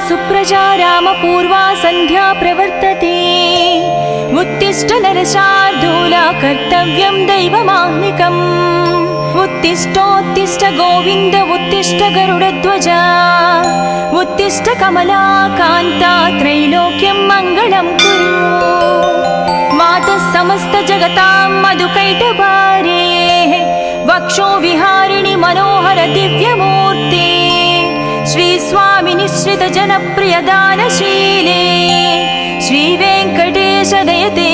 सुप्रजा रामपूर्वा सन्ध्या प्रवर्तते। उत्तिष्ठ नरशार्दूला कर्तव्यं दैवमाह्निकम्। उत्तिष्ठोत्तिष्ठ गोविन्द उत्तिष्ठ गरुडध्वजा। उत्तिष्ठ कमलाकान्ता त्रैलोक्यं मङ्गलं कुरु। मातः समस्त जगतां मधुकैटभारे वक्षो विहारिणि मनोहर दिव्यमूर्ते। श्रीस्वामि निश्रित जनप्रिय दानशीले श्रीवेङ्कटेश दयते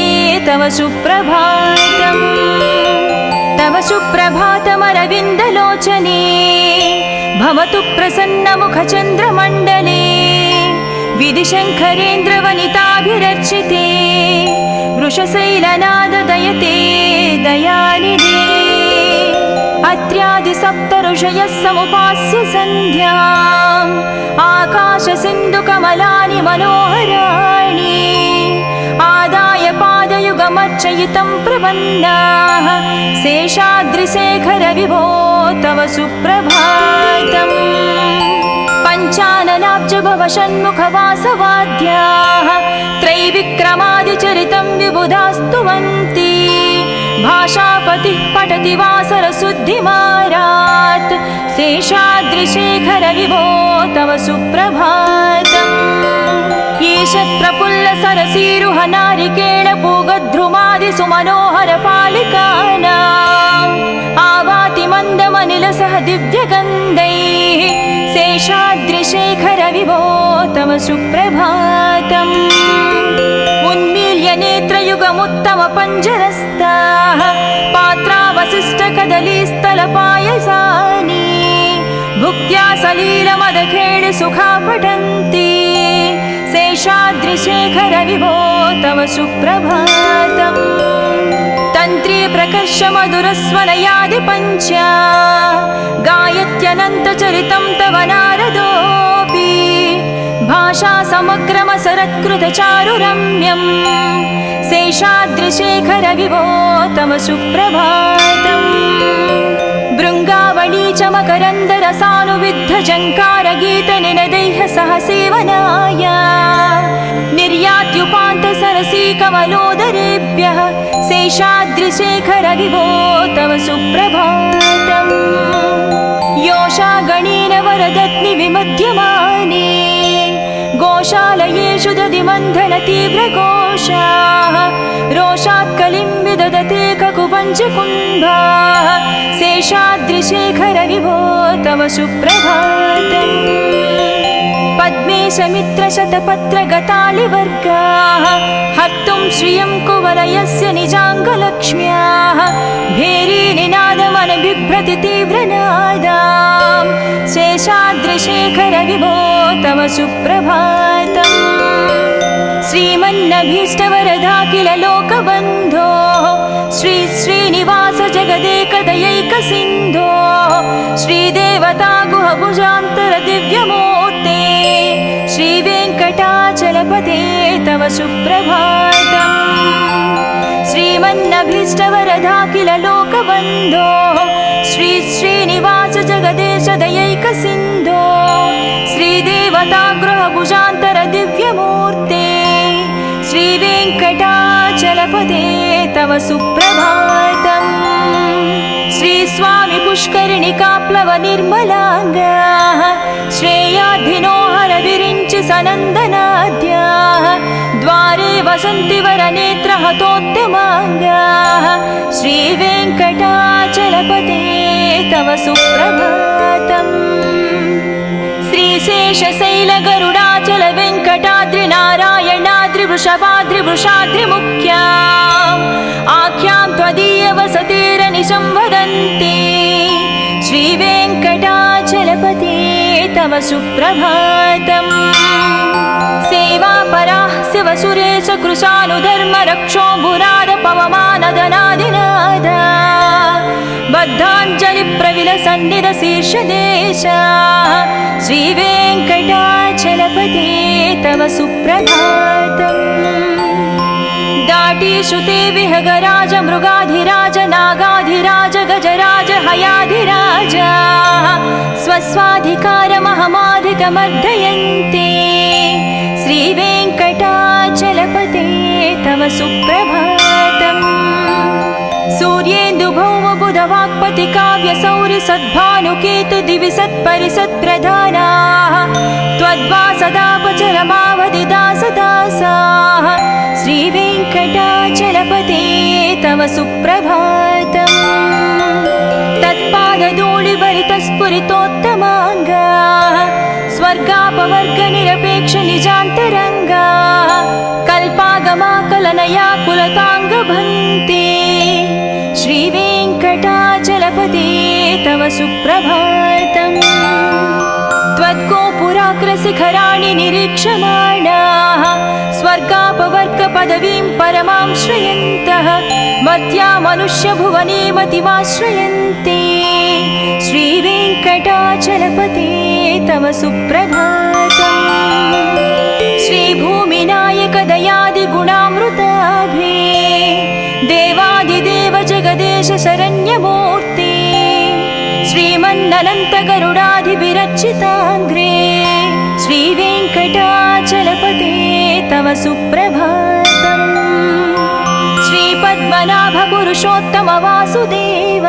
तव सुप्रभातम्। तव सुप्रभातमरविन्दलोचने भवतु प्रसन्नमुखचन्द्रमण्डले। विधिशङ्करेन्द्रवनिताभिरर्चिते वृषशैलनाद दयते दयानिधे। अत्र्यादिसप्तऋषयः समुपास्य सन्ध्याम् आकाशसिन्धुकमलानि मनोहराणि। आदाय पादयुगमर्चयितं प्रपन्नाः शेषाद्रिशेखर विभो तव सुप्रभातम्। पञ्चाननाब्ज भव षण्मुखवासवाद्याः त्रैविक्रमादिचरितं विबुधास्तुवन्ति। भाषापतिः पठति वासरशुद्धिमारात् शेषाद्रिशेखर विभो तव सुप्रभातम्। ईशत्प्रफुल्ल सरसीरुह नारिकेळ पूगध्रुमादि सुमनोहर पालिकानाम् आवाति मन्दमनिलसह दिव्यगन्धैः शेषाद्रिशेखर विभो तव सुप्रभातम्। उन्मील्य नेत्रयुगमुत्तम पञ्जरस्ताः पात्रावशिष्टकदलीस्थलपायसानि भुक्त्या सलीलमदखेळ सुखा पठन्ति शेषाद्रिशेखर विभो तव सुप्रभातम्। तन्त्री प्रकर्ष मधुरस्वनयादि पञ्चा गायत्यनन्तचरितं तव नारदोऽपि। भाषा समग्रमसरत्कृतचारुरम्यम् शेषाद्रिशेखर विभो तव सुप्रभातम्। भृङ्गावळी च मकरन्दरसानुविद्ध जङ्कारगीतनिनदैः सह सेवनाय निर्यात्युपान्त सरसी कमलोदरेभ्यः शेषाद्रिशेखर विभो तव सुप्रभातम्। योषा गणेन वरदत्नि विमध्यमाने गोशालयेषु दधिमन्थन तीव्रघोषाः रोषात् कलिं विदधते ककुपञ्चकुम्भाः शेषाद्रिशेखर विभो तव सुप्रभातम्। पद्मेशमित्रशतपत्रगतालिवर्गाः हर्तुं श्रियं कुवलयस्य निजाङ्गलक्ष्म्याः भेरीनिनादमनबिभ्रति तीव्रनादाम् शेषाद्रिशेखर विभो तव सुप्रभातम्। श्रीमन्नभीष्टवरदाखिल लोकबन्धो श्री श्रीनिवास जगदेकदयैकसिन्धो श्रीदेवता गुहभुजान्तर दिव्यमूर्ते श्रीवेङ्कटाचलपते तव सुप्रभातम्। श्रीमन्नभीष्टवरदाखिल लोकबन्धो श्री श्रीनिवास जगदेश दयैकसिन्धो श्रीदेवता गृहभुजान्तर दिव्यमूर्ते श्रीवेङ्कटाचलपते तव सुप्रभातम्। श्रीस्वामि पुष्करिणिकाप्लव निर्मलाङ्गाः श्रेयाधिनो हरविरिञ्चि सनन्दनाद्याः द्वारे वसन्ति वरनेत्रहतोत्तमाङ्गाः श्रीवेङ्कटाचलपते तव सुप्रभातम्। श्रीशेषशैलगरुडाचल वेङ्कटाद्रिनारायणाद्रिवृषभाद्रिवृषाद्रिमुख्याम् आख्यां त्वदीय वसतिरनिशं वदन्ति श्रीवेङ्कटाचलपते तव सुप्रभातम्। सेवापराः शिवसुरेश कृशानुधर्म रक्षो भुराद पवमानदनादिनाद बद्धाञ्जलिप्रविलसन्निध शीर्षदेशा श्रीवेङ्कटाचलपते तव सुप्रभातम्। दाटीश्रुते विहगराज मृगाधिराज नागाधिराज गजराज हयाधिराज स्वस्वाधिकारमहमाधिकमर्दयन्ते तव सुप्रभातम् सूर्येन्दुभौमबुधवाक्पति काव्यसौरि सद्भानुकेतु दिवि सत्परिसत्प्रधानाः त्वद्वासदापचरमावधिदासदासाः श्रीवेङ्कटाचलपते तव सुप्रभातम् तत्पादधूलिभरितस्फुरितोत्तमाङ्गाः स्वर्गापवर्गनिरपेक्ष निजान्तरङ्गाः कल्पागमाकलनया कुलताङ्गभन्ते श्रीवेङ्कटाचलपते तव सुप्रभातम् त्वद्गोपुराग्रशिखराणि निरीक्षमाणाः स्वर्गापवर्गपदवीं परमां श्रयन्तः मर्त्या मनुष्यभुवने मतिमाश्रयन्ते श्रीवेङ्कटाचलपते तव सुप्रभातम् श्रीभूमिनायक दयादिगुणामृताभे देवादिदेव जगदेश शरण्यमूर्ते श्रीमन्ननन्तगरुडाधिभिरर्चिताङ्घ्रे श्रीवेङ्कटाचलपते तव सुप्रभातम् श्रीपद्मनाभ पुरुषोत्तम वासुदेव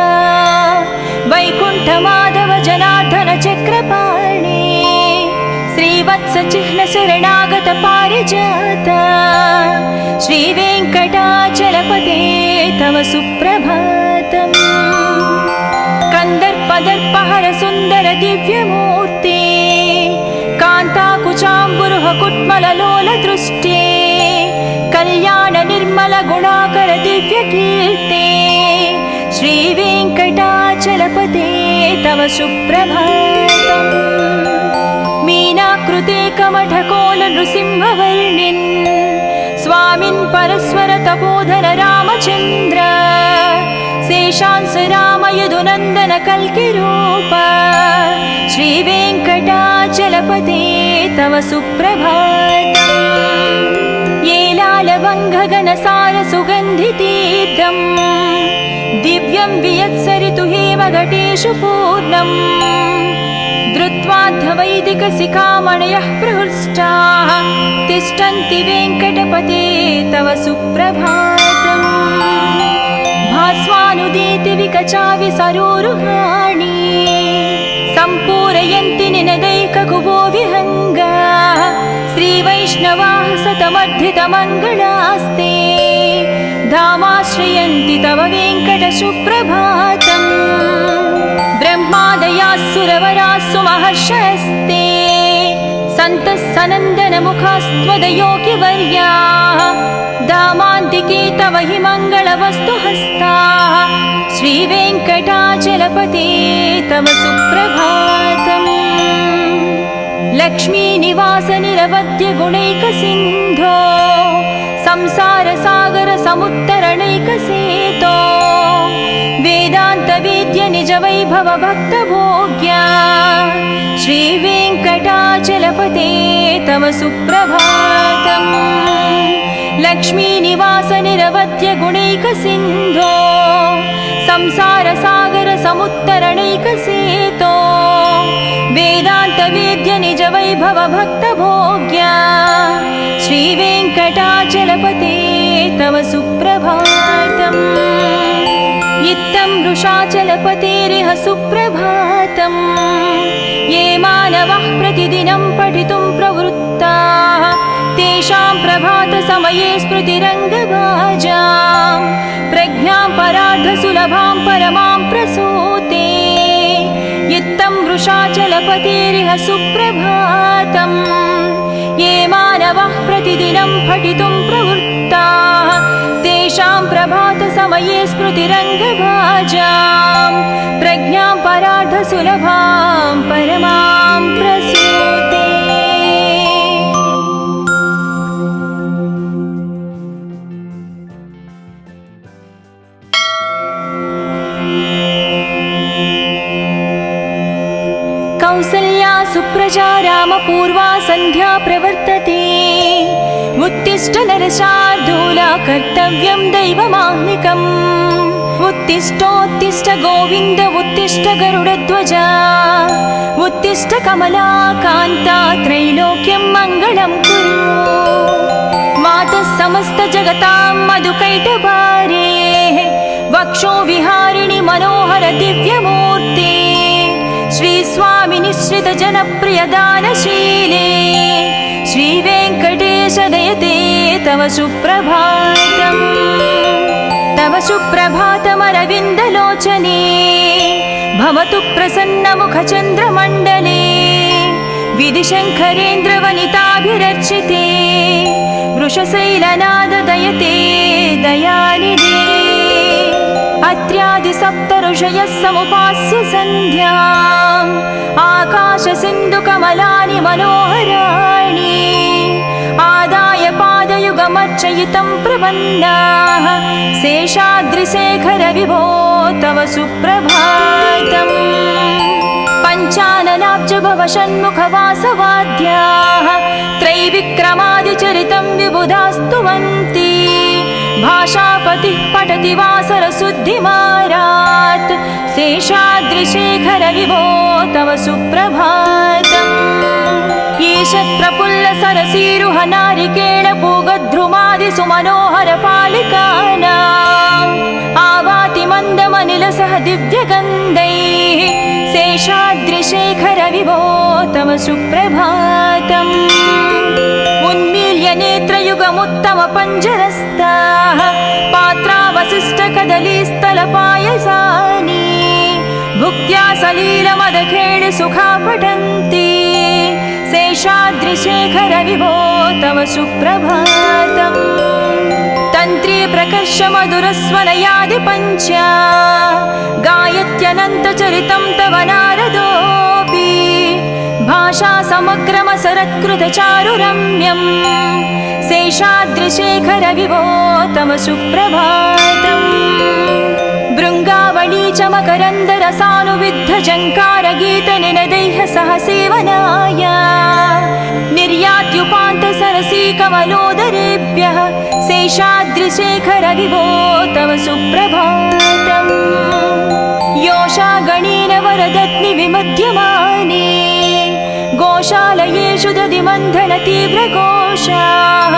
वैकुण्ठमाधव जनार्दन चक्रपाणे श्रीवत्सचिह्न शरणागत पारिजात श्रीवेङ्कटाचलपते तव सुप्रभातम् कन्दर्पदर्पहर सुन्दर दिव्यमूर्ते कान्ताकुचाम्बुरुह कुट्मललोल दृष्टे कल्याण निर्मल गुणाकर दिव्यकीर्ते श्रीवेङ्कटाचलपते तव सुप्रभातम् मीनाकृते कमठकोल नृसिंहवर्णिन् स्वामिन् परस्वर तपोधन रामचन्द्र शेषांस राम यदुनन्दन कल्किरूप श्रीवेङ्कटाचलपते तव सुप्रभातम् येलालवङ्घगनसार सुगन्धितीर्थम् दिव्यं वियत्सरितु हेमघटेषु पूर्णम् धृत्वाद्धवैदिकशिखामणयः प्रहृष्टाः तिष्ठन्ति वेङ्कटपते तव सुप्रभातम् भास्वानुदीति विकचावि सरोरुहाणि सम्पूरयन्ति निनदैककुभो विहङ्गाः श्रीवैष्णवाः सतमर्धितमङ्गलास्ते धामाश्रयन्ति तव वेङ्कट सुप्रभातम् ब्रह्मादयाः सुरवराः सुमहर्षस्ते सन्तः सनन्दनमुखास्त्वदयोगिवर्याः धामान्तिके तव हि मङ्गलवस्तुहस्ताः श्रीवेङ्कटाचलपते तव सुप्रभातम् लक्ष्मीनिवास निरवध्य गुणैकसिन्धो संसारसागर समुत्तरणैकसेतो वेदान्तवेद्य निज वैभव भक्तभोग्या श्रीवेङ्कटाचलपते तव सुप्रभातम् लक्ष्मीनिवास निरवध्य गुणैकसिन्धो संसारसागर समुत्तरणैकसेतो वेदान्तवेद्य निज वैभव भक्तभोग्या श्रीवेङ्कटाचलपते तव सुप्रभातम् इत्थं वृषाचलपतेरिह सुप्रभातम् ये मानवः प्रतिदिनं पठितुं प्रवृत्ताः तेषां प्रभातसमये स्मृतिरङ्गभाजां प्रज्ञां परार्धसुलभां परमां प्रसूते इत्थं वृषाचलपतेरिह सुप्रभातम् ये मानवः प्रतिदिनं पठितुं प्रवृत्ताः तेषां प्रभातसमये स्मृतिरङ्गभाजां प्रज्ञां परार्धसुलभां परमां प्रसूते कौसल्या सुप्रजा रामपूर्वा सन्ध्या प्रवर्तते उत्तिष्ठ नरशार्दूला कर्तव्यं दैवमाह्निकम् उत्तिष्ठोत्तिष्ठ गोविन्द उत्तिष्ठ गरुडध्वजा उत्तिष्ठ कमलाकान्ता त्रैलोक्यं मङ्गलं कुरु मातः समस्त जगतां मधुकैटभारे वक्षो विहारिणि मनोहर दिव्यमूर्ते श्री स्वामी निश्रित जनप्रिय दानशीले श्री वेंकटेश दयते तव सुप्रभातम् तव सुप्रभातमरविन्दलोचने भवतु प्रसन्नमुखचन्द्रमण्डले विधिशङ्करेन्द्रवनिताभिरर्चिते वृषशैलनाद दयते दयानिधे अत्र्यादिसप्तऋषयः समुपास्य सन्ध्याम् आकाशसिन्धुकमलानि मनोहराणि आदाय पादयुगमर्चयितं प्रपन्नाः शेषाद्रिशेखर विभो तव सुप्रभातम् पञ्चाननाब्ज भव षण्मुखवासवाद्याः त्रैविक्रमादिचरितं विबुधास्तुवन्ति भाषापतिः पठति वासरशुद्धिमारात् शेषाद्रिशेखर विभो तव सुप्रभातम् ईषत्प्रफुल्ल सरसीरुह नारिकेळ पूगद्रुमादि सुमनोहर पालिकानाम् आवाति मन्दमनिलसह दिव्यगन्धैः शेषाद्रिशेखर विभो तव सुप्रभातम् उन्मील्य नेत्रयुगमुत्तम पञ्जरस्ताः पात्रावशिष्टकदलीस्थलपायसानि भुक्त्या सलीलमदखेळि सुखा पठन्ति शेषाद्रिशेखर विभो तव सुप्रभातम् तन्त्री प्रकर्ष मधुरस्वनयादि पञ्च गायत्यनन्तचरितं तव नारदोऽपि भाषा समग्रमसरत्कृतचारुरम्यम् शेषाद्रिशेखर विभो तव सुप्रभातम् भृङ्गावळी च मकरन्दरसानुविद्धझङ्कारगीतनिनदैः सह सेवनाय निर्यात्युपान्तसरसी कमलोदरेभ्यः शेषाद्रिशेखर विभो तव सुप्रभातम् योषा गणेन वरदत्नि विमध्यमाने गोशालयेषु दधिमन्थन तीव्रघोषाः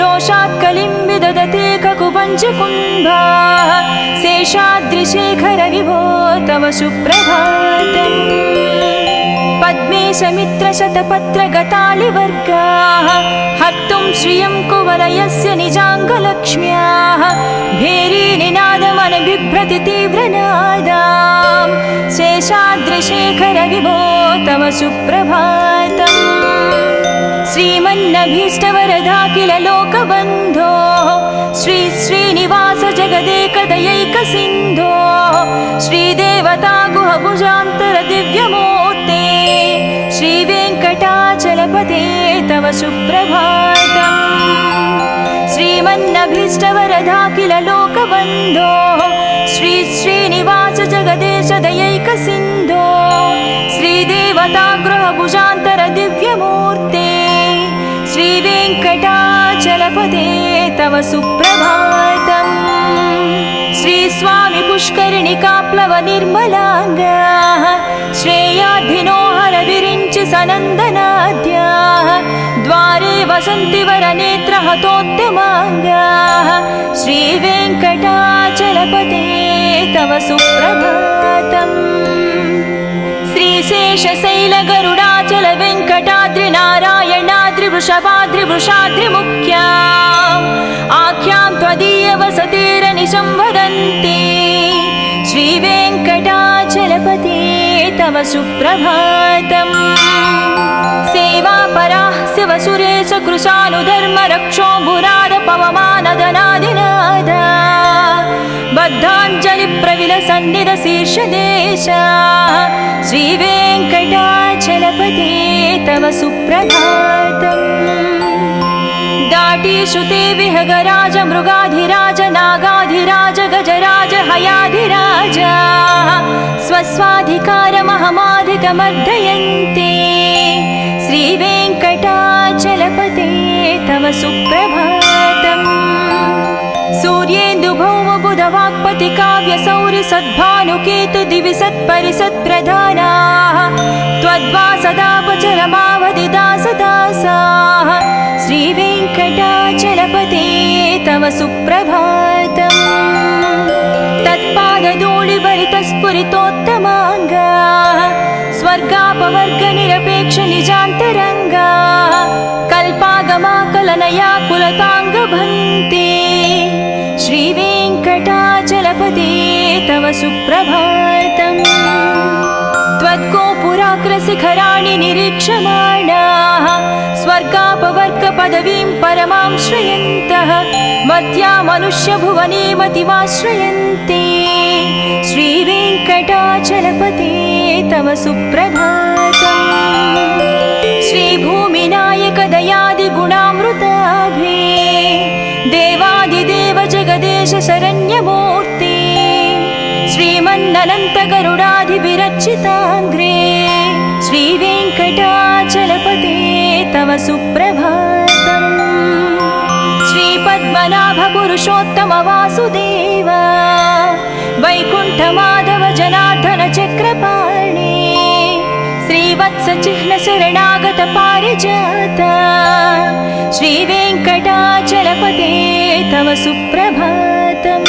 रोषात् कलिं विदधते ककुपञ्चकुम्भाः शेषाद्रिशेखर विभो तव सुप्रभातम् पद्मेशमित्रशतपत्रगतालिवर्गाः हर्तुं श्रियं कुवलयस्य निजाङ्गलक्ष्म्याः भेरीनिनादमनबिभ्रति तीव्रनादाम् शेषाद्रिशेखर विभो तव सुप्रभातम् श्रीमन्नभीष्टवरदाखिल लोकबन्धो श्री श्रीनिवास जगदेकदयैकसिन्धो श्रीदेवता गुहभुजान्तर दिव्यमूर्ते श्रीवेङ्कटाचलपते तव सुप्रभातम् श्रीमन्नभीष्टवरदाखिल लोकबन्धो श्री श्रीनिवास जगदेश दयैकसिन्धो श्रीदेवता गृहभुजान्तर दिव्यमूर्ते श्रीवेङ्कटाचलपते तव सुप्रभातम् श्री स्वामी पुष्करिणिकाप्लव निर्मलाङ्गाः श्रेयाधिनो हर विरिञ्चि सनन्दनाद्याः द्वारे वसन्ति वरनेत्र हतोद्यमाङ्गाः श्रीवेङ्कटाचलपते तव सुप्रभातम् श्रीशेषशैलगरुडाचल वेङ्कटाद्रिनारायणाद्रिवृषभाद्रिवृषाद्रिमुख्या आख्यां त्वदीयवसतिरनिशं वदन्ति श्रीवेङ्कटाचलपते तव सुप्रभातम् सेवापराः शिवसुरेश कृशानुधर्मरक्षोऽम्बुराद पवमानदनादिनाद बद्धाञ्जलिप्रविलसन्निधशीर्षदेशा श्रीवेङ्कटाचलपते तव सुप्रभातम् दाटीशुते विहगराज मृगाधिराज नागाधिराज गजराज हयाधिराज स्वस्वाधिकारमहमाधिकमर्दयन्ते श्रीवेङ्कटाचलपते तव सुप्रभातम् सूर्येन्दुभौमबुधवाक्पति काव्यसौरि सद्भानुकेतु दिवि सत्परिसत्प्रधानाः त्वद्वासदापचरमावधि दासदासाः श्रीवेङ्कटाचलपते तव सुप्रभातम् तत्पादधूलिभरितस्फुरितोत्तमाङ्गा स्वर्गापवर्गनिरपेक्ष निजान्तरङ्गा कल्पागमाकलनया कुलताङ्गभन्ते श्रीवेङ्कटाचलपते तव सुप्रभातम् त्वद्गोपुराग्रशिखराणि निरीक्षमाणाः स्वर्गापवर्गपदवीं परमां श्रयन्तः मर्त्या मनुष्यभुवने मतिमाश्रयन्ते श्रीवेङ्कटाचलपते तव सुप्रभातम् श्रीभूमिनायक दयादिगुणामृताभे देवादिदेव जगदेश शरण्यमूर्ते श्रीमन्ननन्त गरुडाधिविरचिताङ्ग्रे श्रीवेङ्कटाचलपते तव सुप्रभातम् श्रीपद्मनाभ पुरुषोत्तम वासुदेव वैकुण्ठमाधव जनार्दन चक्रपाणि श्रीवत्स चिह्न शरणागत पारिजात श्रीवेङ्कटाचलपते तव सुप्रभातम्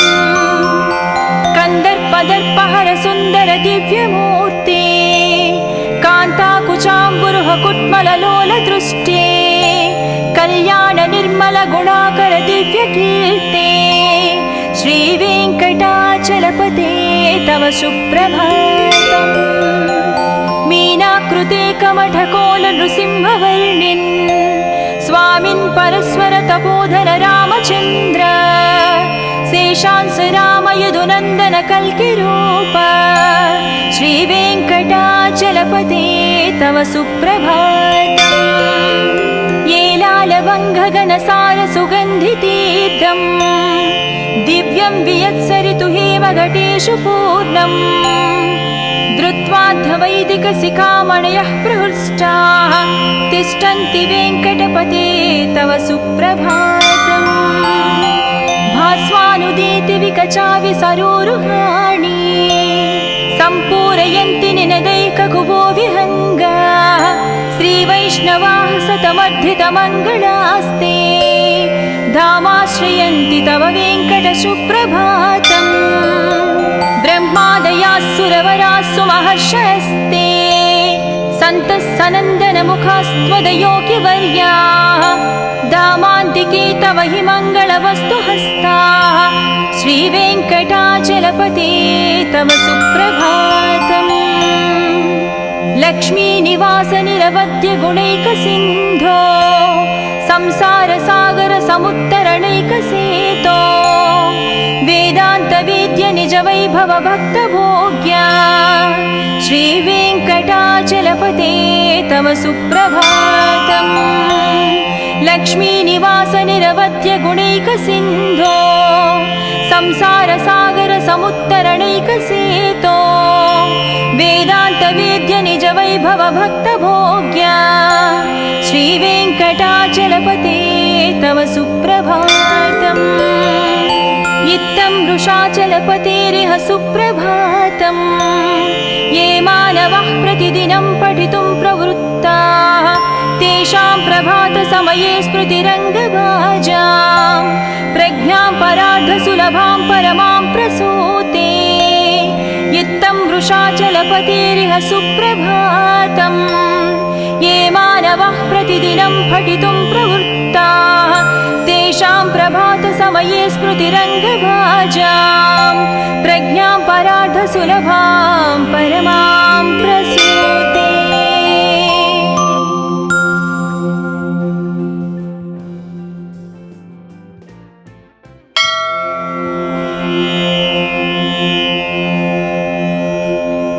कंदर्पदर्पहर सुंदर दिव्यमूर्ते कांताकुचाम्बुरुह कुट्मललोल दृष्टे कल्याण निर्मल गुणाकर दिव्यकीर्ते श्रीवेङ्कटाचलपते तव सुप्रभातम् मीनाकृते कमठकोल नृसिंहवर्णिन् स्वामिन् परस्वर तपोधन रामचन्द्र शेषांस राम यदुनन्दन कल्किरूप श्रीवेङ्कटाचलपते तव सुप्रभातम् येलालवङ्घगणसार सुगन्धितीर्थम् दिव्यं वियत्सरितु हेमघटेषु पूर्णम् धृत्वाद्धवैदिकशिखामणयः प्रहृष्टाः तिष्ठन्ति वेङ्कटपते तव सुप्रभातम् भास्वानुदीति विकचाविसरोरुहाणि सम्पूरयन्ति निनदैककुबो विहङ्गा श्रीवैष्णवाः सतमर्धितमङ्गलास्ते धामाश्रयन्ति तव वेङ्कटसुप्रभातम् ब्रह्मादयाः सुरवराः सुमहर्षयस्ते सन्तः सनन्दनमुखास्त्वदयोगिवर्याः धामान्तिके तव हि मङ्गलवस्तुहस्ताः श्रीवेङ्कटाचलपते तव सुप्रभातम् लक्ष्मीनिवास निरवध्य गुणैकसिन्धो संसारसागर समुत्तरणैकसेतो वेदान्तवेद्य निज वैभव भक्तभोग्या श्रीवेङ्कटाचलपते तव सुप्रभातम् लक्ष्मीनिवास निरवध्य गुणैकसिन्धो संसारसागर समुत्तरणैकसेतो वेदान्तवेद्य निज वैभव भक्तभोग्या श्रीवेङ्कटाचलपते तव सुप्रभातम् इत्थं वृषाचलपतेरिह सुप्रभातम् ये मानवः प्रतिदिनं पठितुं प्रवृत्ताः तेषां प्रभातसमये स्मृतिरङ्गभाजां प्रज्ञां परार्धसुलभां परमां प्रसूते इत्थं वृषाचलपतेरिह सुप्रभातम् ये मानवः प्रतिदिनं पठितुं प्रवृत्ताः तेषां प्रभातसमये स्मृतिरङ्गभाजां प्रज्ञां परार्धसुलभां परमां प्रसूते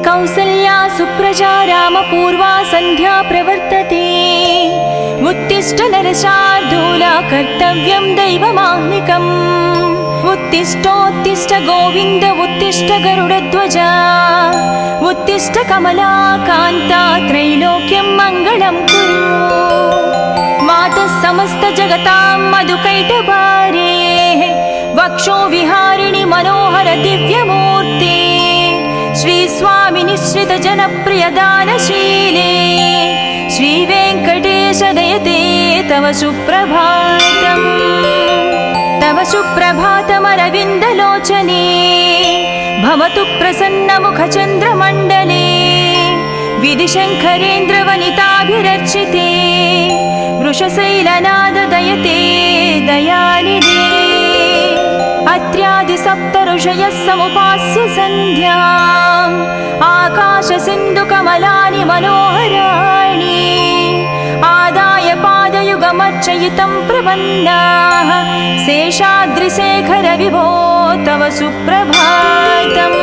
कौसल्या सुप्रजा रामपूर्वा सन्ध्या प्रवर्तते उत्तिष्ठ नरशार्दूला कर्तव्यं दैवमाह्निकम् उत्तिष्ठोत्तिष्ठ गोविन्द उत्तिष्ठ गरुडध्वजा उत्तिष्ठ कमलाकान्ता त्रैलोक्यं मङ्गलं कुरु मातः समस्त जगतां मधुकैटभारे वक्षो विहारिणि मनोहर दिव्यमूर्ते श्री स्वामी निश्रित जनप्रिय दानशीले श्रीवेङ्कटेश दयते तव सुप्रभातम् तव सुप्रभातमरविन्दलोचने भवतु प्रसन्नमुखचन्द्रमण्डले विधिशङ्करेन्द्रवनिताभिरर्चिते वृषशैलनाददयते दयानिधे अत्र्यादिसप्तऋषयः समुपास्य सन्ध्याम् आकाशसिन्धुकमलानि मनोहराणि आदाय पादयुगमर्चयितं प्रपन्नाः शेषाद्रिशेखर विभो तव सुप्रभातम्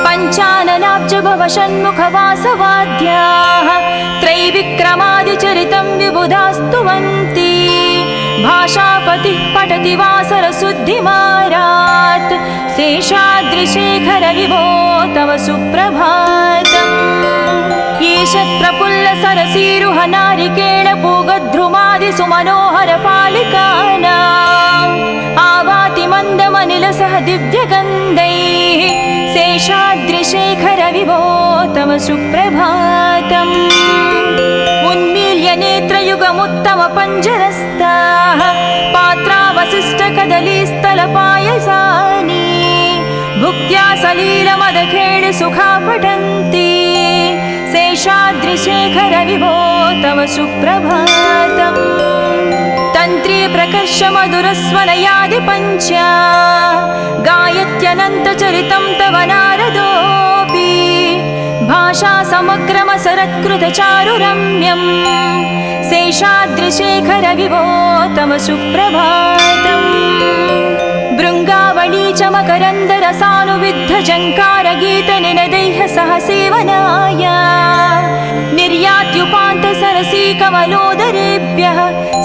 पञ्चाननाब्ज भव षण्मुखवासवाद्याः त्रैविक्रमादिचरितं विबुधास्तुवन्ति भाषापतिः पठति वासरशुद्धिमारात् शेषाद्रिशेखर विभो तव सुप्रभातम् ईषत्प्रफुल्लसरसीरुह नारिकेळपूगद्रुमादिसुमनोहरपालिकानाम् आवाति मन्दमनिलसह दिव्यगन्धैः शेषाद्रिशेखर विभो तव सुप्रभातम् उन्मील्य नेत्रयुगमुत्तमपञ्जरस्ताः पात्रावशिष्टकदलीस्थलपायसानि भुक्त्या सलीलमदखेळि सुखा पठन्ति शेषाद्रिशेखर विभो तव सुप्रभातम् तन्त्री प्रकर्ष मधुरस्वनयादि पञ्चा गायत्यनन्तचरितं तव नारदोऽपि भाषा समग्रमसरत्कृतचारुरम्यम् शेषाद्रिशेखर विभो तव सुप्रभातम् भृङ्गावळी च मकरन्दरसानुविद्धझङ्कारगीतनिनदैः सह सेवनाय निर्यात्युपान्तसरसीकमलोदरेभ्यः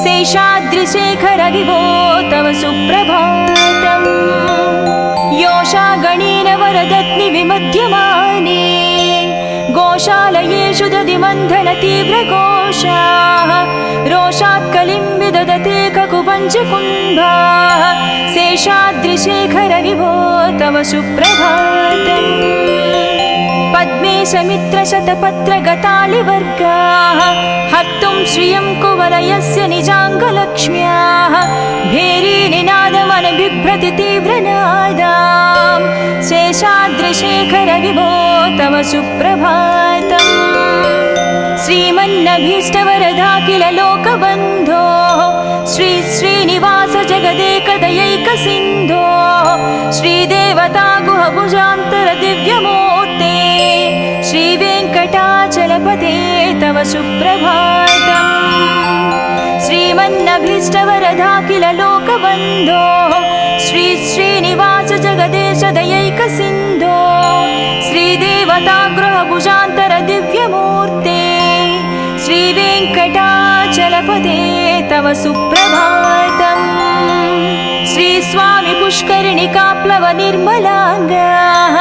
शेषाद्रिशेखर विभो तव सुप्रभातम् योषा गणेन वरदत्नि विमध्यमाने गोशालयेषु दधिमन्थन तीव्रघोषाः रोषात् कलिं विदधते ककुपञ्चकुम्भाः शेषाद्रिशेखर विभो तव सुप्रभातम् पद्मेशमित्रशतपत्रगतालिवर्गाः हर्तुं श्रियं कुवलयस्य निजाङ्गलक्ष्म्याः भेरीनिनादमनबिभ्रति तीव्रनादाम् शेषाद्रिशेखर विभो तव सुप्रभातम् श्रीमन्नभीष्टवरदाखिल लोकबन्धो श्री श्रीनिवास जगदेकदयैकसिन्धो श्रीदेवता गुहभुजान्तर दिव्यमूर्ते श्रीवेङ्कटाचलपते तव सुप्रभातम् श्रीमन्नभीष्टवरदाखिल लोकबन्धो श्री श्रीनिवास जगदेश दयैकसिन्धो श्रीदेवता गृहभुजान्तर दिव्यमूर्ते श्रीवेङ्कटाचलपते तव सुप्रभातम् श्रीस्वामि पुष्करिणिकाप्लव निर्मलाङ्गाः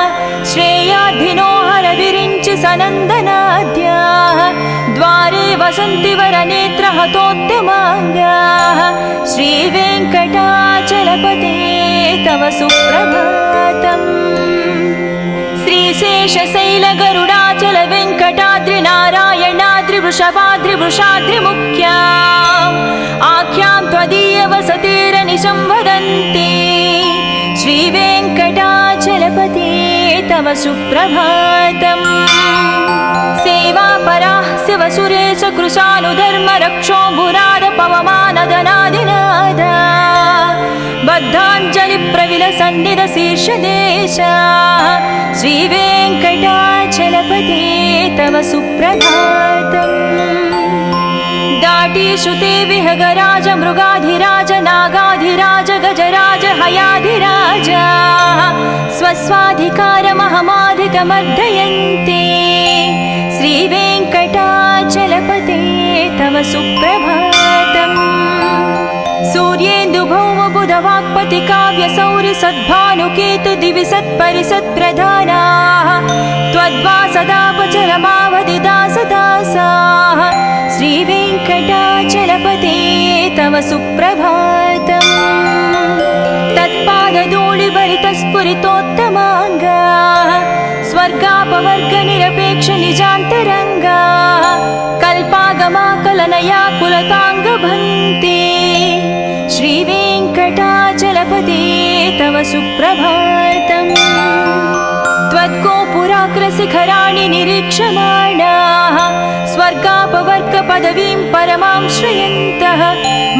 श्रेयाद्धिनोहर विरिञ्चि सनन्दनाद्याः द्वारे वसन्ति वरनेत्रहतोत्तमाङ्गाः श्रीवेङ्कटाचलपते तव सुप्रभातम् श्रीशेषशैलगरुडाचल वेङ्कटाद्रिनारायणाद्रिवृषभाद्रिवृषाद्रिमुख्याम् आख्यां त्वदीयवसतेरनिशं वदन्ति श्रीवेङ्कटाचलपते तव सुप्रभातम् सेवापराः शिवसुरेश कृशानुधर्मरक्षोऽम्बुराद पवमानदनादिनादा बद्धाञ्जलिप्रविलसन्निधशीर्षदेशा श्रीवेङ्कटाचलपते तव सुप्रभातम् दाटीश्रुते विहगराज मृगाधिराज नागाधिराज गजराज हयाधिराज स्वस्वाधिकारमहमाधिकमर्दयन्ते श्रीवेङ्कटाचलपते तव सुप्रभातम् सूर्येन्दुभौमबुधवाक्पति काव्यसौरि सद्भानुकेतु दिवि सत्परिसत्प्रधानाः त्वद्वासदापचरमावधिदासदासाः श्रीवेङ्कटाचलपते तव सुप्रभातम् तत्पादधूलिभरितस्फुरितोत्तमाङ्गाः स्वर्गापवर्गनिरपेक्षनिजान्तरङ्गाः कल्पागमाकलनया कुलताङ्गभन्ते श्रीवेङ्कटा तव सुप्रभातम् त्वद्गोपुराग्रशिखराणि निरीक्षमाणाः स्वर्गापवर्गपदवीं परमां श्रयन्तः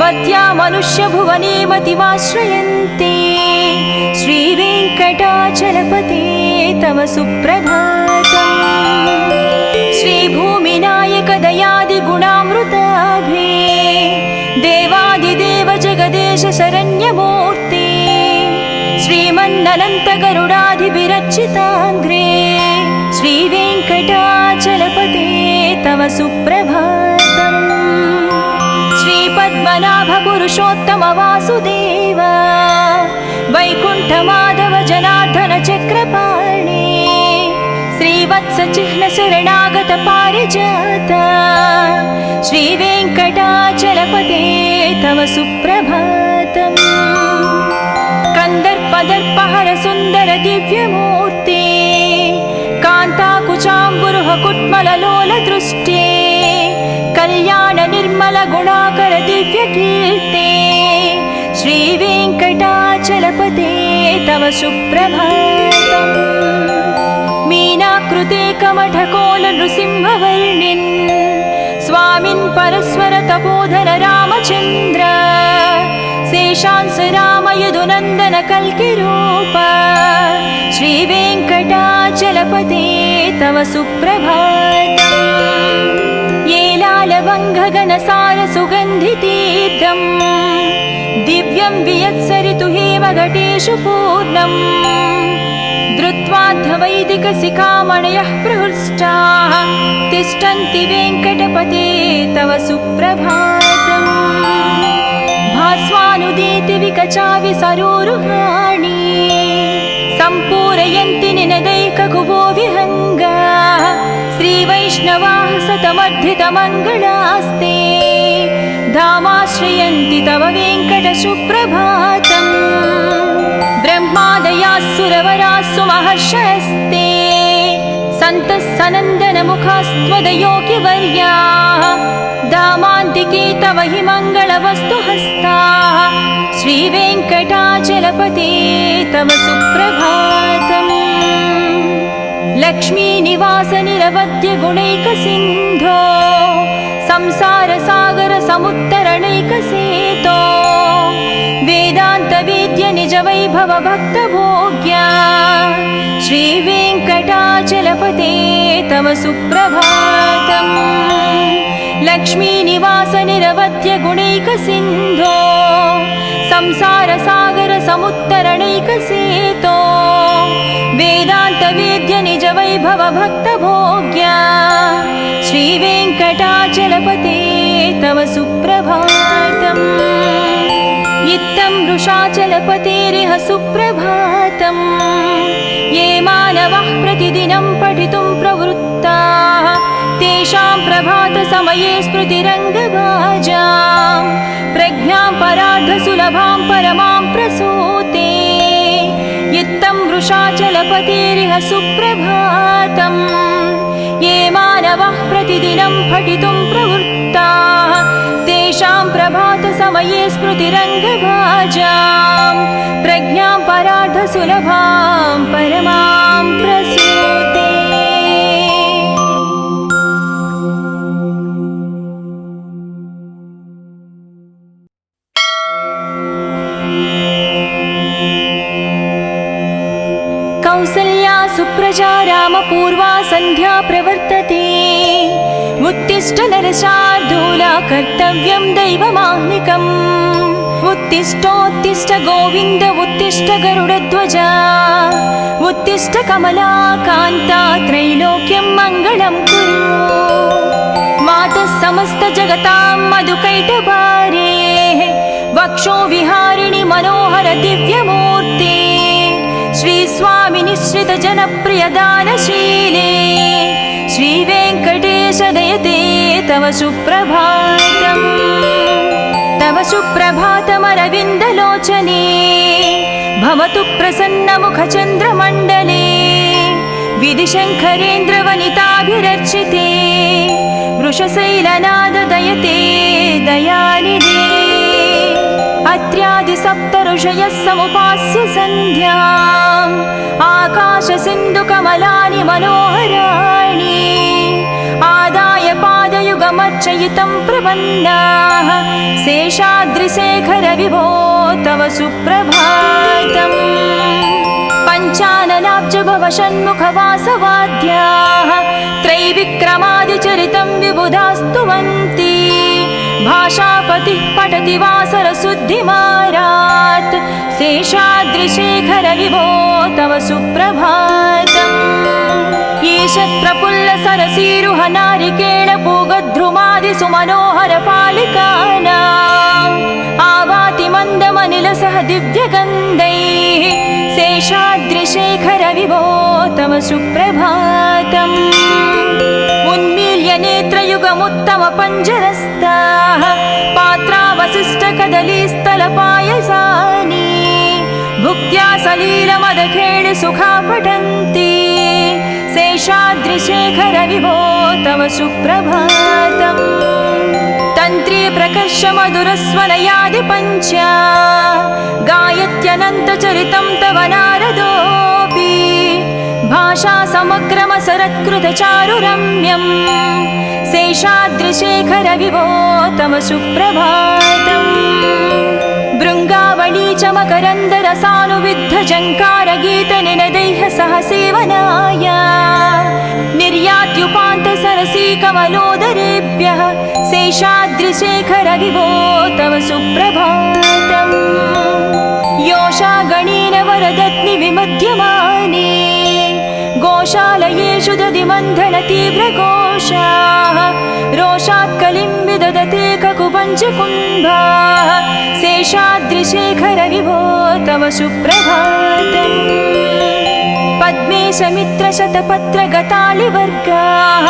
मर्त्या मनुष्यभुवने मतिमाश्रयन्ते श्रीवेङ्कटाचलपते तव सुप्रभातम् श्रीभूमिनायक दयादिगुणामृताभे देवादिदेव जगदेश शरण्यमूर्ते श्रीमन्ननन्त गरुडाधिभिरर्चिताङ्घ्रे श्रीवेङ्कटाचलपते तव सुप्रभातम् श्रीपद्मनाभ पुरुषोत्तम वासुदेव वैकुण्ठमाधव जनार्दन चक्रपाणे श्रीवत्स चिह्न शरणागत पारिजात श्रीवेङ्कटाचलपते तव सुप्रभातम् कंदर्पदर्पहर सुंदर दिव्यमूर्ते कान्ताकुचाम्बुरुह कुट्मललोल दृष्टे कल्याण निर्मल गुणाकर दिव्यकीर्ते श्रीवेङ्कटाचलपते तव सुप्रभातम् मीनाकृते कमठकोल नृसिंहवर्णिन् स्वामिन् परस्वर तपोधन रामचन्द्र शेषांस राम यदुनन्दन कल्किरूप श्रीवेङ्कटाचलपते तव सुप्रभातम् येलालवङ्घगणसार सुगन्धितीर्थम् दिव्यं वियत्सरितु हेमघटेषु पूर्णम् धृत्वाद्धवैदिकशिखामणयः प्रहृष्टाः तिष्ठन्ति वेङ्कटपते तव सुप्रभातम् भास्वानुदीति विकचाविसरोरुहाणि सम्पूरयन्ति निनदैककुबो विहङ्गाः श्रीवैष्णवाः सतमर्धितमङ्गलास्ते धामाश्रयन्ति तव वेङ्कट सुप्रभातम् ब्रह्मादयास्सुरवरास्सु महर्षयस्ते सन्तः सनन्दनमुखास्त्वदयोगिवर्याः दामान्तिके तव हि मङ्गलवस्तुहस्ताः श्रीवेङ्कटाचलपते तव सुप्रभातम् लक्ष्मीनिवास निरवद्य गुणैकसिन्धो संसारसागर समुत्तरणैकसेतो वेदान्तवेद्य निज वैभव भक्तभोग्या श्रीवेङ्कटाचलपते तव सुप्रभातम् लक्ष्मीनिवास निरवद्य गुणैकसिन्धो संसारसागर समुत्तरणैकसेतो वेदान्तवेद्य निज वैभव भक्तभोग्या श्रीवेङ्कटाचलपते तव सुप्रभातम् इत्थं वृषाचलपतेरिह सुप्रभातम् ये मानवः प्रतिदिनं पठितुं प्रवृत्ताः तेषां प्रभातसमये स्मृतिरङ्गभाजां प्रज्ञां परार्धसुलभां परमां प्रसूते इत्थं वृषाचलपतेरिह सुप्रभातम् ये मानवः प्रतिदिनं पठितुं प्रवृत्ताः तेषां प्रभातसमये स्मृतिरङ्गभाजां प्रज्ञां परार्धसुलभां परमां प्रसूते कौसल्या सुप्रजा रामपूर्वा सन्ध्या प्रवर्तते उत्तिष्ठ नरशार्दूला कर्तव्यं दैवमाह्निकम् उत्तिष्ठोत्तिष्ठ गोविन्द उत्तिष्ठ गरुडध्वजा उत्तिष्ठ कमला कान्ता त्रैलोक्यं मङ्गलं कुरु मातः समस्त जगतां मधुकैटभारे वक्षो विहारिणि मनोहर दिव्यमूर्ते श्री स्वामी निश्रित जनप्रिय दानशीले श्रीवेङ्कटेश दयते तव सुप्रभातम् तव सुप्रभातमरविन्दलोचने भवतु प्रसन्नमुखचन्द्रमण्डले विधिशङ्करेन्द्रवनिताभिरर्चिते वृषशैलनाद दयते दयानिधे अत्र्यादि सप्त ऋषयः समुपास्य सन्ध्याम् आकाश सिन्धु कमलानि मनोहराणि आदाय पादयुगमर्चयितं प्रपन्नाः शेषाद्रिशेखर विभो तव सुप्रभातम् पञ्चाननाब्ज भव षण्मुखवासवाद्याः त्रैविक्रमादिचरितं विबुधास्तुवन्ति भाषापतिः पठति वासरशुद्धिमारात् शेषाद्रिशेखर विभो तव सुप्रभातम् ईषत् प्रफुल्ल सरसीरुह नारिकेळ पूगद्रुमादि सुमनोहर पालिकानाम् आवाति मन्दमनिलसह दिव्यगन्धैः शेषाद्रिशेखर विभो तव सुप्रभातम् उन्मील्य नेत्रयुगमुत्तम पञ्जरस्ताः पात्रावशिष्टकदलीस्थलपायसानि भुक्त्या सलीलमदखेळ सुखा पठन्ति शेषाद्रिशेखर विभो तव सुप्रभातम् तन्त्री प्रकर्ष मधुरस्वनयादि पञ्चा गायत्यनन्तचरितं तव नारदोऽपि भाषा समग्रमसरत्कृतचारुरम्यम् शेषाद्रिशेखर विभो तव सुप्रभातम् भृङ्गावळी च मकरन्दरसानुविद्ध जङ्कारगीतनिनदैः सह सेवनाय निर्यात्युपान्त सरसी कमलोदरेभ्यः शेषाद्रिशेखर विभो तव सुप्रभातम् योषा गणेन वरदत्नि विमध्यमाने गोशालयेषु दधिमन्थन तीव्रघोषाः रोषात् कलिं विदधते ककुपञ्चकुम्भाः शेषाद्रिशेखर विभो तव सुप्रभातम् पद्मेशमित्रशतपत्रगतालिवर्गाः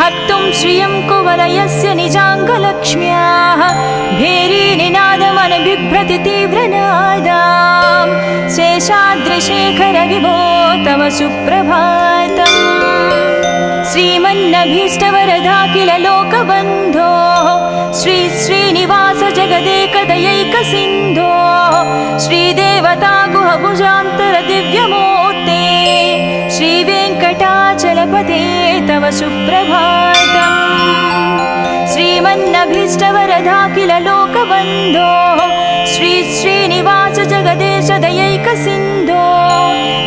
हर्तुं श्रियं कुवलयस्य निजाङ्गलक्ष्म्याः भेरीनिनादमनबिभ्रति तीव्रनादाम् शेषाद्रिशेखर विभो तव सुप्रभातम् श्रीमन्नभीष्टवरदाखिल लोकबन्धो श्री श्रीनिवास जगदेकदयैकसिन्धो श्रीदेवता गुहभुजान्तर दिव्यमूर्ते श्रीवेङ्कटाचलपते तव सुप्रभातम् श्रीमन्नभीष्टवरदाखिल लोकबन्धो श्री श्रीनिवास जगदेश दयैकसिन्धो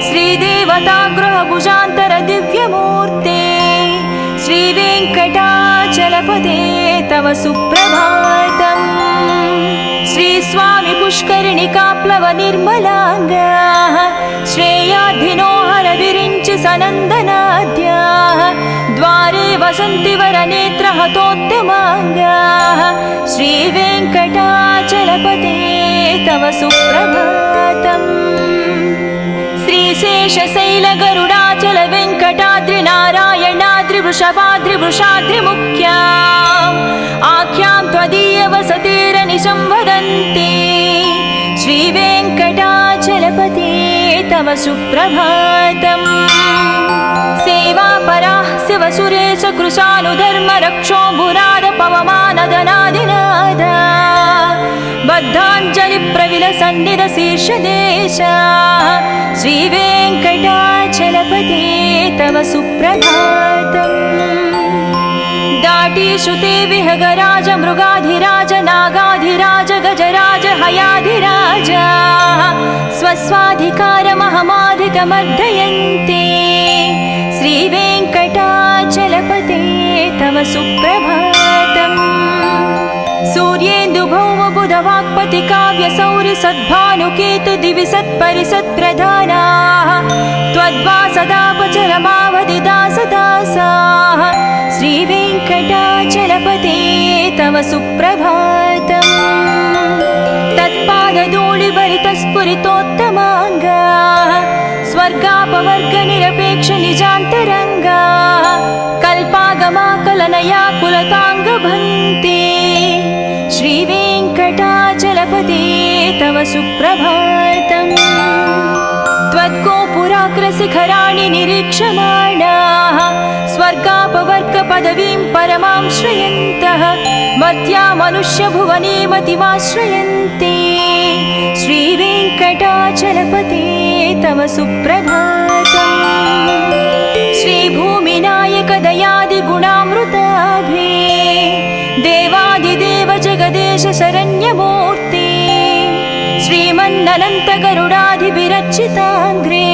श्रीदेवता गृहभुजान्तर दिव्यमूर्ते श्रीवेङ्कटाचलपते तव सुप्रभातम् श्रीस्वामि पुष्करिणिकाप्लव निर्मलाङ्गाः श्रेयाधिनोहर विरिञ्चि सनन्दनाद्याः द्वारे वसन्ति वरनेत्रहतोत्तमाङ्गाः श्रीवेङ्कटाचलपते तव सुप्रभातम् श्रीशेषशैलगरुडाचल वेङ्कटाद्रि नारायणाद्रि वृषभाद्रि वृषाद्रिमुख्याम् आख्यां त्वदीयवसतेरनिशं वदन्ति श्रीवेङ्कटाचलपते तव सुप्रभातम् सेवापराः शिवसुरेश कृशानुधर्म रक्षोऽम्बुराद पवमानदनादिनादा बद्धाञ्जलि प्रविलसन्निध शीर्षदेशाः श्रीवेङ्कटाचलपते तव सुप्रभातम् दाटीषुते विहगराज मृगाधिराज नागाधिराज गजराज हयाधिराज स्वस्वाधिकारमहमाधिकमर्दयन्ते श्रीवेङ्कटाचलपते तव सुप्रभातम् सूर्येन्दुभौमबुधवाक्पति काव्यसौरि सद्भानुकेतु दिवि सत्परिसत्प्रधानाः त्वद्वासदापचरमावधिदासदासाः श्रीवेङ्कटाचलपते तव सुप्रभातम् तत्पादधूलिभरितस्फुरितोत्तमाङ्गाः स्वर्गापवर्गनिरपेक्ष निजान्तरङ्गाः कल्पागमाकलनया कुलताङ्गभन्ते श्रीवेङ्कटाचलपते तव सुप्रभातम् त्वद्गोपुराग्रशिखराणि निरीक्षमाणाः स्वर्गापवर्गपदवीं परमां श्रयन्तः मर्त्या मनुष्यभुवने मतिमाश्रयन्ते तव सुप्रभातम् श्रीभूमिनायक दयादिगुणामृताभे देवादिदेव जगदेश शरण्यमूर्ते श्रीमन्ननन्त गरुडाधिभिरर्चिताङ्घ्रे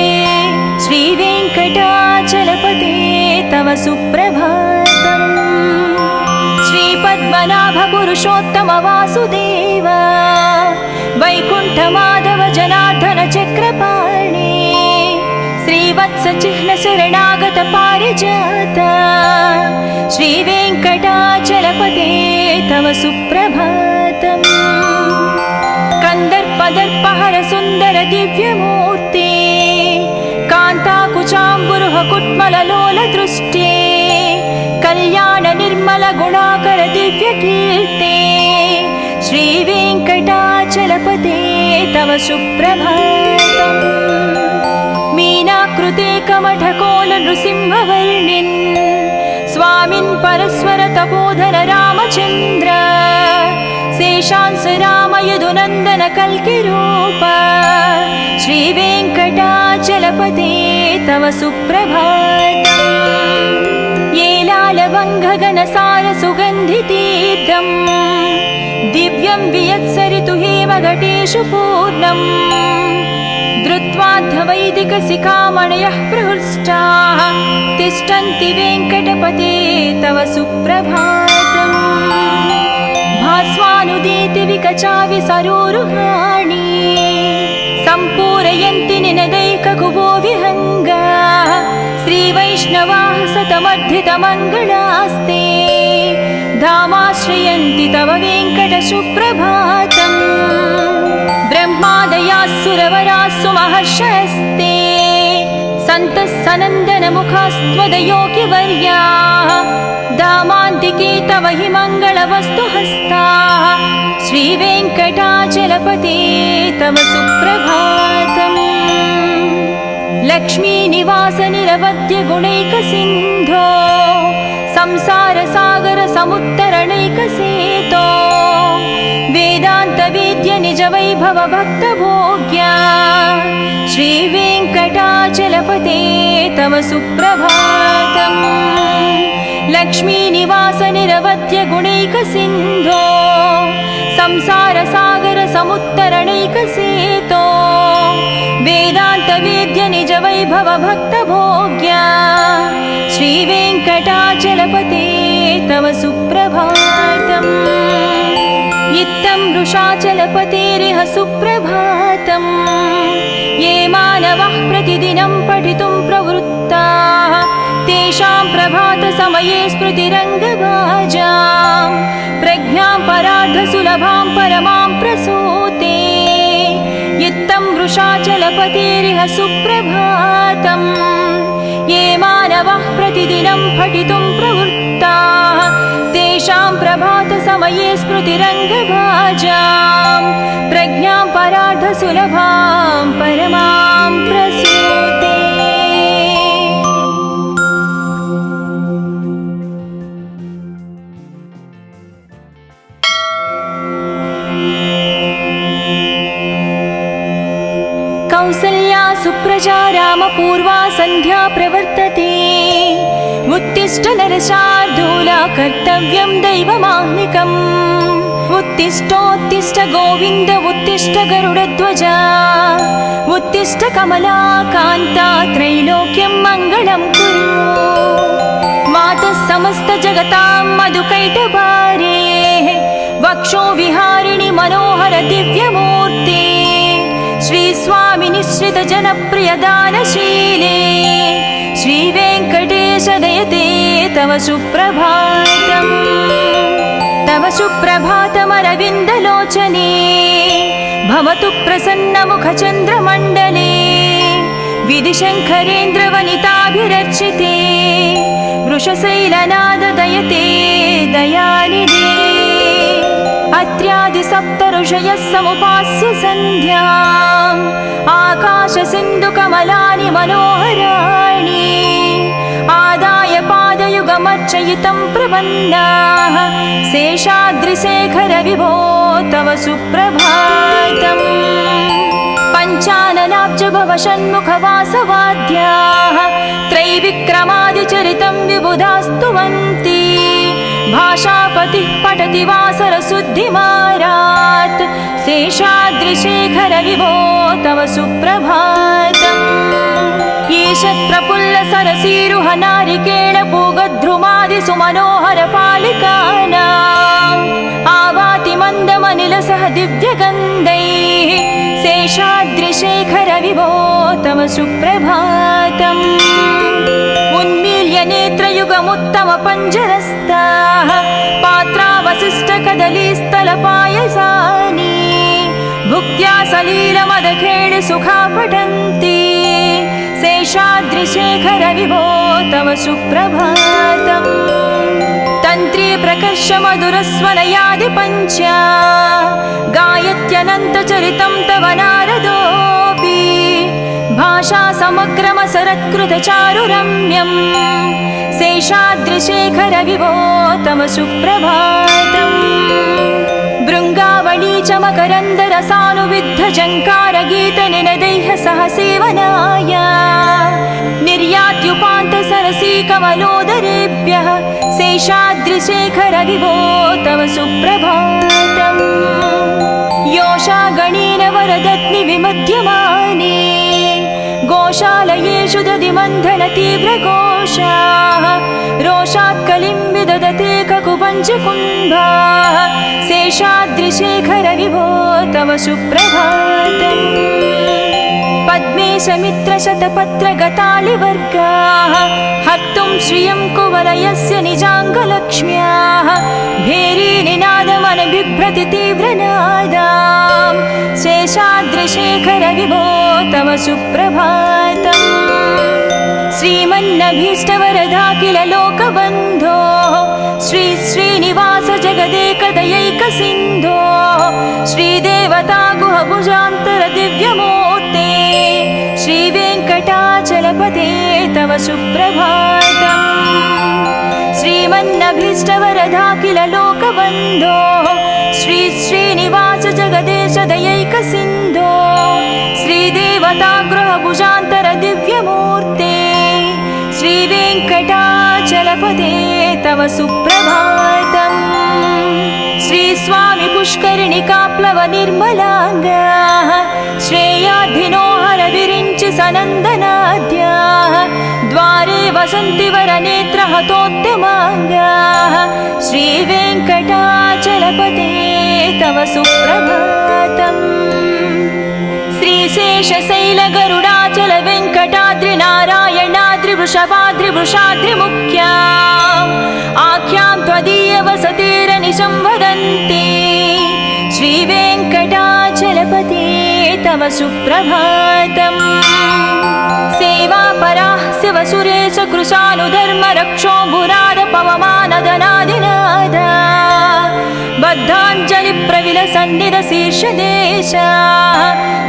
श्रीवेङ्कटाचलपते तव सुप्रभातम् श्रीपद्मनाभ पुरुषोत्तम वासुदेव वैकुण्ठमाधव जनार्दन चक्रपाणे श्रीवत्स चिह्न शरणागत पारिजात श्रीवेङ्कटाचलपते तव सुप्रभातम् कंदर्पदर्पहर सुन्दर दिव्यमूर्ते कान्ताकुचाम्बुरुह कुट्मललोल दृष्टे कल्याण निर्मल गुणाकर दिव्यकीर्ते श्रीवेङ्कटाचलपते तव सुप्रभातम् मीनाकृते कमठकोल नृसिंहवर्णिन् स्वामिन् परस्वर तपोधन रामचन्द्र शेषांस राम यदुनन्दन कल्किरूप श्रीवेङ्कटाचलपते तव सुप्रभातम् येलालवङ्घगनसार सुगन्धितीर्थम् दिव्यं वियत्सरितु हेमघटेषु पूर्णम् धृत्वाद्धवैदिकशिखामणयः प्रहृष्टाः तिष्ठन्ति वेङ्कटपते तव सुप्रभातम् भास्वानुदीति विकचाविसरोरुहाणि सम्पूरयन्ति निनदैककुबो विहङ्गा श्रीवैष्णवाः सतमर्धितमङ्गलास्ते धामाश्रयन्ति तव वेङ्कट सुप्रभातम् ब्रह्मादयास्सुरवरास्सु महर्षयस्ते सन्तः सनन्दनमुखास्त्वदयोगिवर्याः दामान्तिके तव हि मङ्गलवस्तु हस्ताः श्रीवेङ्कटाचलपते तव सुप्रभातम् लक्ष्मीनिवास निरवद्य गुणैकसिन्धो संसारसागर समुत्तरणैकसेतो वेदान्तवेद्य निज वैभव भक्तभोग्या श्रीवेङ्कटाचलपते तव सुप्रभातम् लक्ष्मीनिवास निरवद्य गुणैकसिन्धो संसारसागर समुत्तरणैकसेतो वेदान्तवेद्य निज वैभव भक्तभोग्या श्रीवेङ्कटाचलपते तव सुप्रभातम् इत्थं वृषाचलपतेरिह सुप्रभातम् ये मानवः प्रतिदिनं पठितुं प्रवृत्ताः तेषां प्रभातसमये स्मृतिरङ्गभाजां प्रज्ञां परार्धसुलभां परमां प्रसूते इत्थं वृषाचलपतेरिह सुप्रभातम् ये मानवः प्रतिदिनं पठितुं प्रवृत्ताः तेषां प्रभातसमये स्मृतिरङ्गभाजां प्रज्ञां परार्धसुलभां परमां प्रसूते। कौसल्या सुप्रजा रामपूर्वा सन्ध्या प्रवर्तते उत्तिष्ठ नरशार्दूला कर्तव्यं दैवमाह्निकम् उत्तिष्ठोत्तिष्ठ गोविन्द उत्तिष्ठ गरुडध्वजा उत्तिष्ठ कमला कान्ता त्रैलोक्यं मङ्गलं कुरु मातः समस्त जगतां मधुकैटभारे वक्षो विहारिणि मनोहर दिव्यमूर्ते श्री स्वामी निश्रित जनप्रिय दानशीले श्रीवेङ्कटेश दयते तव सुप्रभातम् तव सुप्रभातमरविन्दलोचने भवतु प्रसन्नमुखचन्द्रमण्डले विधिशङ्करेन्द्रवनिताभिरर्चिते वृषशैलनाद दयते दयानिधे अत्र्यादिसप्तऋषयः समुपास्य सन्ध्याम् आकाशसिन्धुकमलानि मनोहराणि आदाय पादयुगमर्चयितं प्रपन्नाः शेषाद्रिशेखर विभो तव सुप्रभातम् पञ्चाननाब्ज षण्मुखवासवाद्याः त्रैविक्रमादिचरितं विबुधास्तुवन्ति भाषापतिः पठति वासरशुद्धिमारात् शेषाद्रिशेखर विभो तव सुप्रभातम् ईशत्प्रफुल्लसरसीरुह नारिकेळपूगद्रुमादि सुमनोहर पालिकानाम् आवाति मन्दमनिलसह दिव्यगन्धैः शेषाद्रिशेखर विभो तव सुप्रभातम् उन्मील्य नेत्रयुगमुत्तम पञ्जरस्ताः पात्रावशिष्टकदलीस्थलपायसानि भुक्त्या सलीलमदखेळ सुखा पठन्ति शेषाद्रिशेखर विभो तव सुप्रभातम् तन्त्री प्रकर्ष मधुरस्वनयादि पञ्च गायत्यनन्तचरितं तव नारदोऽपि भाषा समग्रमसरत्कृतचारुरम्यम् शेषाद्रिशेखर विभो तव सुप्रभातम् भृङ्गावळी च मकरन्दरसानुविद्धजङ्कारगीतनिनदैः सह सेवनाय निर्यात्युपान्तसरसी कमलोदरेभ्यः शेषाद्रिशेखर विभो तव सुप्रभातम् योषा गणेन वरदत्नि विमध्यमाने गोशालयेषु दधिमन्थन तीव्रघोषाः रोषात् कलिं विदधते ककुपञ्चकुम्भाः शेषाद्रिशेखर विभो तव सुप्रभातम् पद्मे समित्रशतपत्रगतालिवर्गाः हर्तुं श्रियं कुवलयस्य निजाङ्गलक्ष्म्याः भेरीनिनादमनबिभ्रति तीव्रनादाम् शेषाद्रिशेखर विभो तव सुप्रभातम् श्रीमन्नभीष्टवरदा किल लोकबन्धो श्री श्रीनिवास जगदेकदयैकसिन्धो श्रीदेवता गुहभुजान्तर दिव्यमूर्ते श्रीवेङ्कटाचलपते तव सुप्रभातम् श्रीमन्नभीष्टवरदा किल लोकबन्धो श्री श्रीनिवास जगदेश दयैकसिन्धो श्रीदेवता गृहभुजान्तर दिव्यमूर्ते श्रीवेङ्कटाचलपते तव सुप्रभातम् श्रीस्वामि पुष्करिणिकाप्लव निर्मलाङ्गाः श्रेयाधिनो हर विरिञ्चि सनन्दनाद्याः द्वारे वसन्ति वरनेत्रहतोत्तमाङ्गाः श्रीवेङ्कटाचलपते तव सुप्रभातम् श्रीशेषशैलगरुडाचल वेङ्कटाद्रि नारायणाद्रि वृषभाद्रिवृषाद्रिमुख्याम् आख्यां त्वदीय वसतिरनिशं वदन्ति श्रीवेङ्कटाचलपते तव सुप्रभातम् सेवापराः शिवसुरेश कृशानुधर्मरक्षोऽम्बुराद पवमानदनादिनाद बद्धाञ्जलिप्रविलसन्निधशीर्षदेशा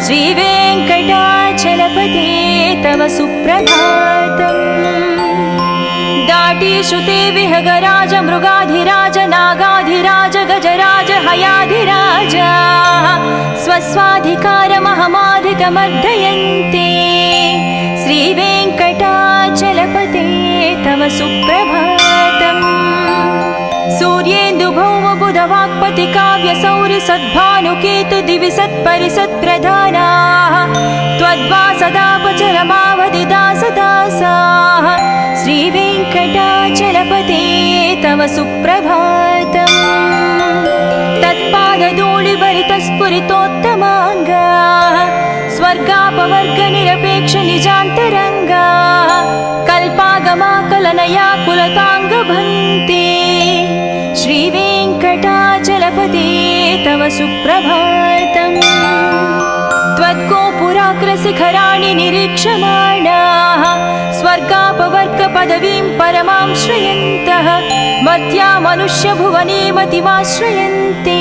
श्रीवेङ्कटाचलपते तव सुप्रभातम् दाटीषु ते विहगराज मृगाधिराज नागाधिराज गजराज हयाधिराज स्वस्वाधिकारमहमाधिकमर्दयन्ते श्रीवेङ्कटाचलपते तव सुप्रभातम् सूर्येन्दुभौमबुधवाक्पति काव्यसौरि सद्भानुकेतु दिवि सत्परिसत्प्रधानाः त्वद्वासदापचरमावधिदासदासाः श्रीवेङ्कटाचलपते तव सुप्रभातम् तत्पादधूलिभरितस्फुरितोत्तमाङ्गाः स्वर्गापवर्गनिरपेक्ष निजान्तरङ्गाः कल्पागमाकलनया कुलताङ्गभन्ते श्रीवेङ्कटाचलपते तव सुप्रभातम् त्वद्गोपुराग्रशिखराणि निरीक्षमाणाः स्वर्गापवर्गपदवीं परमां श्रयन्तः मर्त्या मनुष्यभुवने मतिमाश्रयन्ते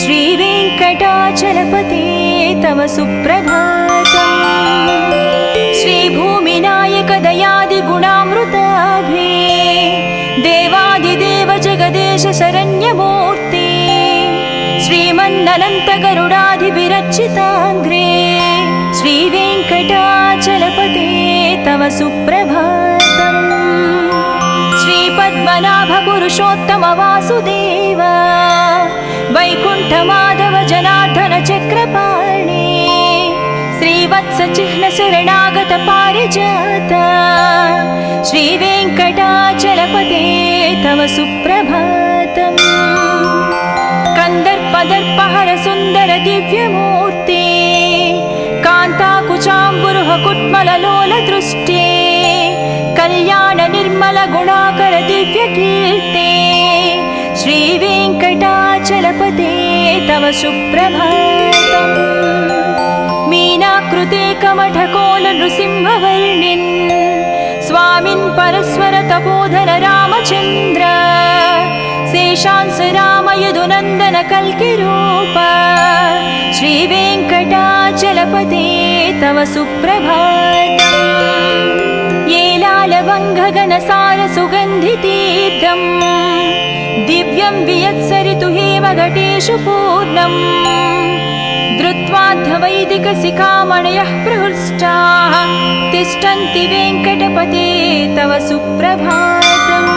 श्रीवेङ्कटाचलपते तव सुप्रभातम् श्रीभूमिनायकदयादिगुणामृताभे देवादिदेव जगदेश शरण्यमूर्ते श्रीमन्ननन्तगरुडाधिभिरर्चिताङ्घ्रे श्रीवेङ्कटाचलपते सुप्रभातम् श्रीपद्मनाभ पुरुषोत्तम वासुदेव वैकुण्ठ माधव जनार्दन चक्रपाणे श्रीवत्स चिह्न शरणागत पारिजात श्रीवेङ्कटाचलपते तव सुप्रभातम् कंदर्पदर्पहर सुन्दर दिव्यमूर्ते कान्ताकुचाम्बुरुह कुट्मललोल दृष्टे कल्याण निर्मल गुणाकर दिव्यकीर्ते श्रीवेङ्कटाचलपते तव सुप्रभातम् मीनाकृते कमठकोल नृसिंहवर्णिन् स्वामिन् परस्वर तपोधर रामचन्द्र शेषांस राम यदुनन्दन कल्किरूप श्रीवेङ्कटाचलपते तव सुप्रभातम् येलालवङ्घगनसार सुगन्धितीर्थम् दिव्यं वियत्सरितु हेमघटेषु पूर्णम् धृत्वाद्धवैदिकशिखामणयः प्रहृष्टाः तिष्ठन्ति वेङ्कटपते तव सुप्रभातम्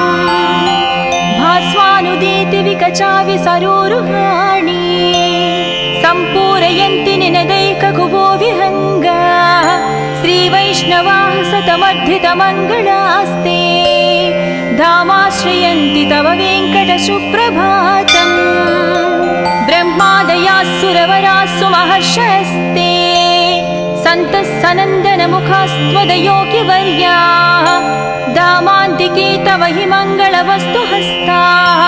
भास्वानुदीति विकचावि सरोरुहाणि सम्पूरयन्ति निनदैककुभो विहङ्गा श्रीवैष्णवाः सतमर्धितमङ्गलास्ते धामाश्रयन्ति तव वेङ्कट सुप्रभातम् ब्रह्मादयास्सुरवरास्सु महर्षयस्ते सन्तः सनन्दनमुखास्त्वदयोगिवर्याः धामान्तिके तव हि मङ्गलवस्तुहस्ताः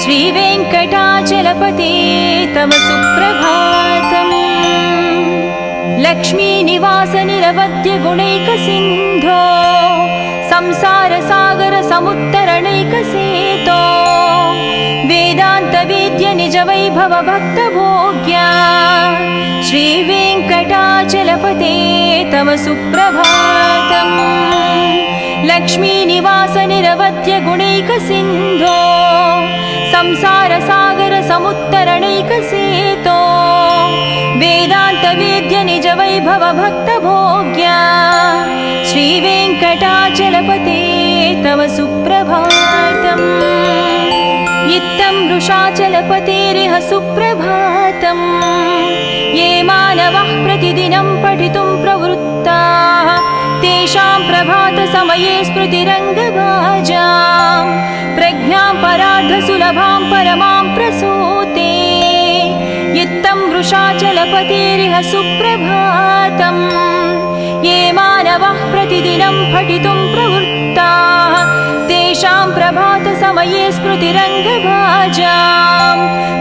श्रीवेङ्कटाचलपते तव सुप्रभातम् लक्ष्मीनिवास निरवद्य गुणैकसिन्धो संसारसागर समुत्तरणैकसेतो वेदान्तवेद्य निज वैभव भक्तभोग्या श्रीवेङ्कटाचलपते तव सुप्रभातम् लक्ष्मीनिवास निरवद्य गुणैकसिन्धो संसारसागर समुत्तरणैकसेतो वेदान्तवेद्य निज वैभव भक्तभोग्या श्रीवेङ्कटाचलपते तव सुप्रभातम् इत्थं वृषाचलपतेरिह सुप्रभातम् ये मानवः प्रतिदिनं पठितुं प्रवृत्ताः तेषां प्रभातसमये स्मृतिरङ्गभाजां प्रज्ञां परार्धसुलभां परमां प्रसूते इत्थं वृषाचलपतेरिह सुप्रभातम् ये मानवः प्रतिदिनं पठितुं प्रवृत्ताः तेषां प्रभातसमये स्मृतिरङ्गभाजां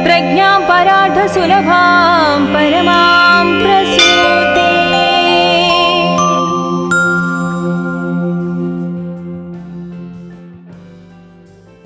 प्रज्ञां परार्धसुलभां परमां प्रसूते।